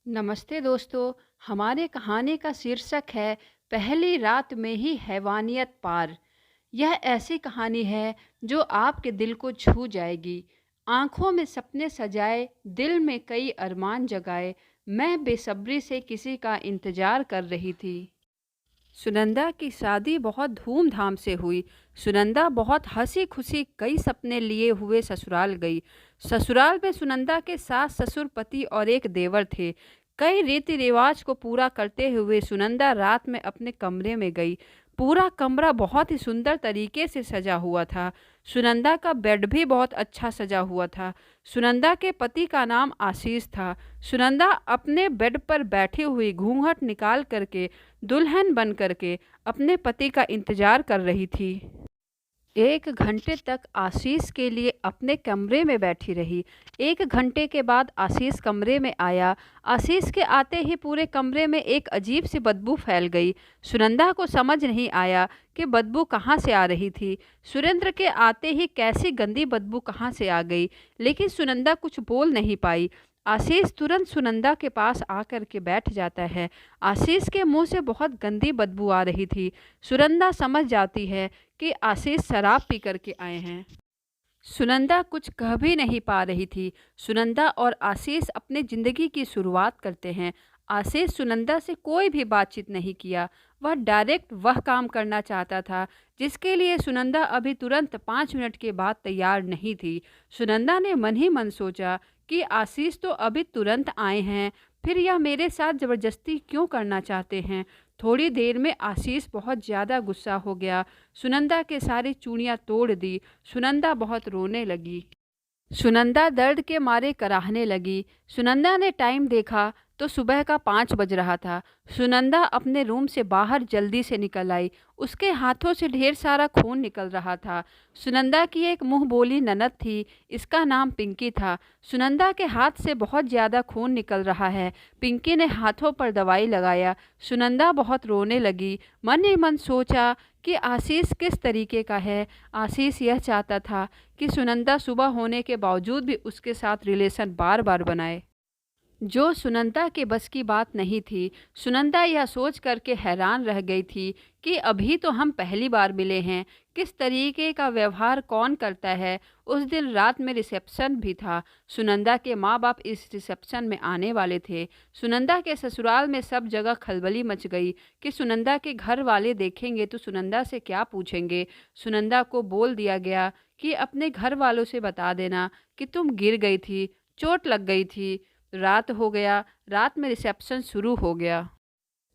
नमस्ते दोस्तों। हमारे कहानी का शीर्षक है पहली रात में ही हैवानियत पार। यह ऐसी कहानी है जो आपके दिल को छू जाएगी। आंखों में सपने सजाए, दिल में कई अरमान जगाए, मैं बेसब्री से किसी का इंतजार कर रही थी। सुनंदा की शादी बहुत धूमधाम से हुई। सुनंदा बहुत हंसी खुशी कई सपने लिए हुए ससुराल गई। ससुराल में सुनंदा के सास ससुर पति और एक देवर थे। कई रीति रिवाज को पूरा करते हुए सुनंदा रात में अपने कमरे में गई। पूरा कमरा बहुत ही सुंदर तरीके से सजा हुआ था। सुनंदा का बेड भी बहुत अच्छा सजा हुआ था। सुनंदा के पति का नाम आशीष था। सुनंदा अपने बेड पर बैठी हुई घूंघट निकाल करके दुल्हन बन करके अपने पति का इंतजार कर रही थी। 1 घंटे तक आशीष के लिए अपने कमरे में बैठी रही। 1 घंटे के बाद आशीष कमरे में आया। आशीष के आते ही पूरे कमरे में एक अजीब सी बदबू फैल गई। सुनंदा को समझ नहीं आया कि बदबू कहाँ से आ रही थी। सुरेंद्र के आते ही कैसी गंदी बदबू कहाँ से आ गई, लेकिन सुनंदा कुछ बोल नहीं पाई। आशीष तुरंत सुनंदा के पास आकर के बैठ जाता है। आशीष के मुंह से बहुत गंदी बदबू आ रही थी। सुनंदा समझ जाती है कि आशीष शराब पी करके आए हैं। सुनंदा कुछ कह भी नहीं पा रही थी। सुनंदा और आशीष अपने ज़िंदगी की शुरुआत करते हैं। आशीष सुनंदा से कोई भी बातचीत नहीं किया। वह डायरेक्ट वह काम करना चाहता था जिसके लिए सुनंदा अभी तुरंत 5 मिनट के बाद तैयार नहीं थी। सुनंदा ने मन ही मन सोचा कि आशीष तो अभी तुरंत आए हैं, फिर यह मेरे साथ ज़बरदस्ती क्यों करना चाहते हैं। थोड़ी देर में आशीष बहुत ज़्यादा गुस्सा हो गया। सुनंदा के सारी चूड़ियाँ तोड़ दी। सुनंदा बहुत रोने लगी। सुनंदा दर्द के मारे कराहने लगी। सुनंदा ने टाइम देखा तो सुबह का 5 बज रहा था। सुनंदा अपने रूम से बाहर जल्दी से निकल आई। उसके हाथों से ढेर सारा खून निकल रहा था। सुनंदा की एक मुंह बोली ननद थी, इसका नाम पिंकी था। सुनंदा के हाथ से बहुत ज़्यादा खून निकल रहा है। पिंकी ने हाथों पर दवाई लगाया। सुनंदा बहुत रोने लगी। मन ही मन सोचा कि आशीष किस तरीके का है। आशीष यह चाहता था कि सुनंदा सुबह होने के बावजूद भी उसके साथ रिलेशन बार बार बनाए, जो सुनंदा के बस की बात नहीं थी। सुनंदा यह सोच करके हैरान रह गई थी कि अभी तो हम पहली बार मिले हैं, किस तरीके का व्यवहार कौन करता है। उस दिन रात में रिसेप्शन भी था। सुनंदा के माँ बाप इस रिसेप्शन में आने वाले थे। सुनंदा के ससुराल में सब जगह खलबली मच गई कि सुनंदा के घर वाले देखेंगे तो सुनंदा से क्या पूछेंगे। सुनंदा को बोल दिया गया कि अपने घर वालों से बता देना कि तुम गिर गई थी, चोट लग गई थी। रात हो गया। रात में रिसेप्शन शुरू हो गया।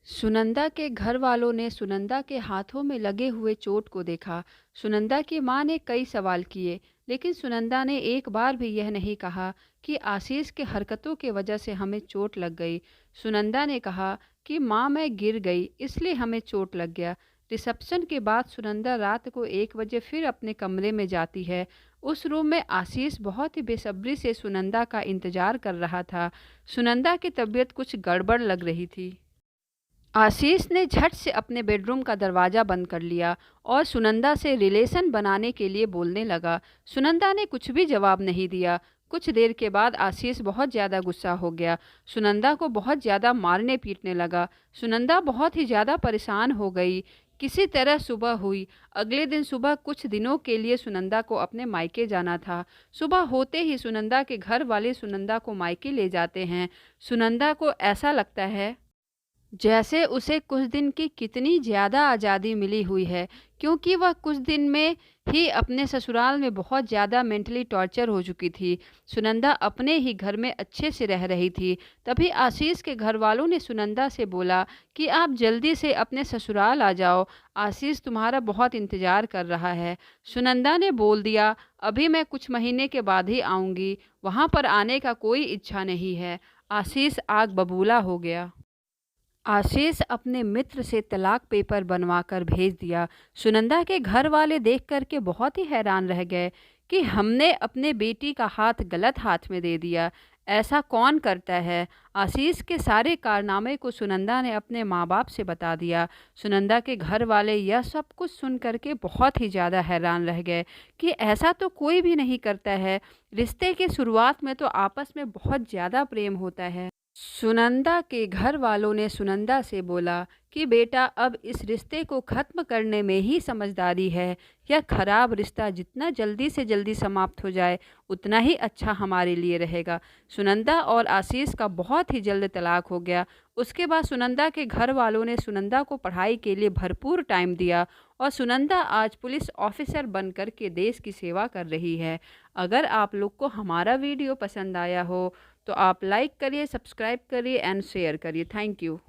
सुनंदा के घर वालों ने सुनंदा के हाथों में लगे हुए चोट को देखा। सुनंदा की मां ने कई सवाल किए, लेकिन सुनंदा ने एक बार भी यह नहीं कहा कि आशीष के हरकतों की वजह से हमें चोट लग गई। सुनंदा ने कहा कि मां मैं गिर गई इसलिए हमें चोट लग गया। रिसेप्शन के बाद सुनंदा रात को 1 बजे फिर अपने कमरे में जाती है। उस रूम में आशीष बहुत ही बेसब्री से सुनंदा का इंतजार कर रहा था। सुनंदा की तबीयत कुछ गड़बड़ लग रही थी। आशीष ने झट से अपने बेडरूम का दरवाज़ा बंद कर लिया और सुनंदा से रिलेशन बनाने के लिए बोलने लगा। सुनंदा ने कुछ भी जवाब नहीं दिया। कुछ देर के बाद आशीष बहुत ज़्यादा गुस्सा हो गया। सुनंदा को बहुत ज़्यादा मारने पीटने लगा। सुनंदा बहुत ही ज़्यादा परेशान हो गई। किसी तरह सुबह हुई। अगले दिन सुबह कुछ दिनों के लिए सुनंदा को अपने मायके जाना था। सुबह होते ही सुनंदा के घर वाले सुनंदा को मायके ले जाते हैं। सुनंदा को ऐसा लगता है जैसे उसे कुछ दिन की कितनी ज़्यादा आज़ादी मिली हुई है, क्योंकि वह कुछ दिन में ही अपने ससुराल में बहुत ज़्यादा मेंटली टॉर्चर हो चुकी थी। सुनंदा अपने ही घर में अच्छे से रह रही थी। तभी आशीष के घर वालों ने सुनंदा से बोला कि आप जल्दी से अपने ससुराल आ जाओ, आशीष तुम्हारा बहुत इंतज़ार कर रहा है। सुनंदा ने बोल दिया, अभी मैं कुछ महीने के बाद ही आऊँगी, वहाँ पर आने का कोई इच्छा नहीं है। आशीष आग बबूला हो गया। आशीष अपने मित्र से तलाक पेपर बनवाकर भेज दिया। सुनंदा के घर वाले देख करके बहुत ही हैरान रह गए कि हमने अपने बेटी का हाथ गलत हाथ में दे दिया। ऐसा कौन करता है। आशीष के सारे कारनामे को सुनंदा ने अपने माँ बाप से बता दिया। सुनंदा के घर वाले यह सब कुछ सुन करके बहुत ही ज़्यादा हैरान रह गए कि ऐसा तो कोई भी नहीं करता है। रिश्ते की शुरुआत में तो आपस में बहुत ज़्यादा प्रेम होता है। सुनंदा के घर वालों ने सुनंदा से बोला कि बेटा, अब इस रिश्ते को ख़त्म करने में ही समझदारी है। यह खराब रिश्ता जितना जल्दी से जल्दी समाप्त हो जाए उतना ही अच्छा हमारे लिए रहेगा। सुनंदा और आशीष का बहुत ही जल्द तलाक हो गया। उसके बाद सुनंदा के घर वालों ने सुनंदा को पढ़ाई के लिए भरपूर टाइम दिया और सुनंदा आज पुलिस ऑफिसर बनकर के देश की सेवा कर रही है। अगर आप लोग को हमारा वीडियो पसंद आया हो तो आप लाइक करिए, सब्सक्राइब करिए एंड शेयर करिए। Thank you.